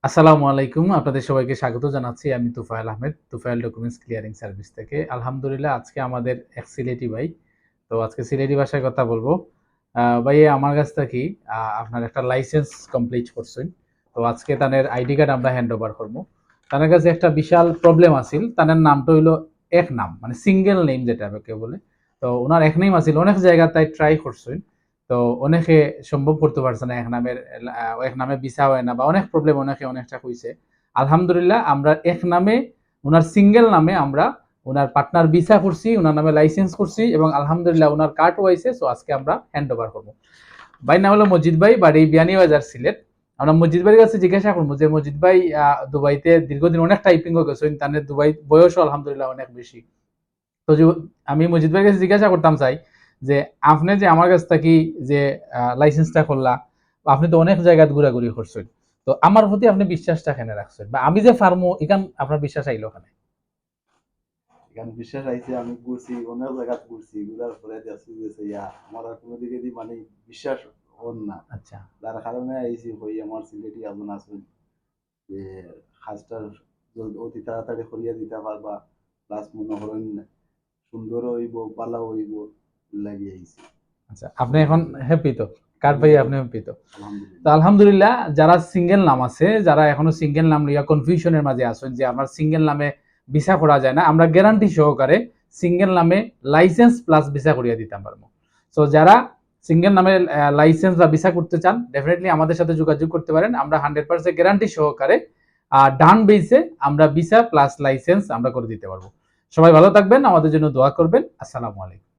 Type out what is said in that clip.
আসসালামু আলাইকুম। আপনাদের সবাইকে স্বাগত জানাচ্ছি। আমি Tufail Ahmed, Tufail documents clearing service থেকে। আলহামদুলিল্লাহ আজকে আমাদের এক সিলেটি ভাই। তো আজকে সিলেটি ভাষায় কথা বলবো। ভাই আমার কাছ থেকে আপনার একটা লাইসেন্স কমপ্লিট করছেন। তো আজকে তাদের আইডি কার্ড আমরা হ্যান্ড ওভার করবো। তাদের কাছে একটা বিশাল প্রবলেম আছিল। তাদের নামটা হইলো এক নাম, মানে সিঙ্গেল নেম যেটা কেউ বলে। তো ওনার এক নেম আছিল, অনেক জায়গা তাই ট্রাই করছেন। তো অনেকে সম্ভব করতে পারছে না, এক নামে ভিসা হয় না বা অনেক প্রবলেম অনেকে অনেকটা হইছে। আলহামদুলিল্লাহ আমরা এক নামে, ওনার সিঙ্গেল নামে আমরা ওনার পার্টনার ভিসা করছি, ওনার নামে লাইসেন্স করছি এবং আলহামদুলিল্লাহ ওনার কার্ড হয়েছে। সো আজকে আমরা হ্যান্ড ওভার করবো। ভাই নাম হলো মজিদ ভাই, বাড়ি বিয়ানীবাজার সিলেট। আমরা মজিদ ভাইয়ের কাছে জিজ্ঞাসা করবো যে মজিদ ভাই দুবাইতে দীর্ঘদিন অনেক টাইপিং গেছেন, তাদের দুবাই বয়সও আলহামদুলিল্লাহ অনেক বেশি। তো আমি মজিদ ভাইয়ের কাছে জিজ্ঞাসা করতাম চাই যে আপনি যে আমার কাছ থেকে যে লাইসেন্সটা করলা, আপনি তো অনেক জায়গায় ঘোরাঘুরি করছেন, তো আমার প্রতি আপনি বিশ্বাসটা কেন রাখছেন, বা আমি যে ফার্মো এখান আপনার বিশ্বাস আইলো কেন? এখানে বিশ্বাস আইছে, আমি ঘুরছি অনেক জায়গা ঘুরছি, ঘুরার পরে দেখছি যে আমার আর কোনো দিকে মানে বিশ্বাস হন না। আচ্ছা যার কারণে আইছি হই আমার সিলেটি আগুন আসুন যে কাজটার অতি তাড়াতাড়ি করিয়া দিতে পারবা, প্লাস মনে করেন সুন্দর হইব, পালা হইব, লাগিয়ে আইছি। আচ্ছা, আপনি এখন হ্যাপি তো? কার ভাই আপনি হ্যাপি তো? তো আলহামদুলিল্লাহ। আলহামদুলিল্লাহ যারা সিঙ্গেল নাম আছে, যারা এখনো সিঙ্গেল নাম লইয়া কনফিউশনের মাঝে আছেন যে আমার সিঙ্গেল নামে ভিসা করা যায় না, আমরা গ্যারান্টি সহকারে সিঙ্গেল নামে লাইসেন্স প্লাস ভিসা করিয়া দিতে পারবো। সো যারা সিঙ্গেল নামে লাইসেন্স বা ভিসা করতে চান, ডেফিনেটলি আমাদের সাথে যোগাযোগ করতে পারেন। আমরা 100% গ্যারান্টি সহকারে ডান বেসে আমরা ভিসা প্লাস লাইসেন্স আমরা করে দিতে পারবো। সবাই ভালো থাকবেন, আমাদের জন্য দোয়া করবেন। আসসালামু আলাইকুম।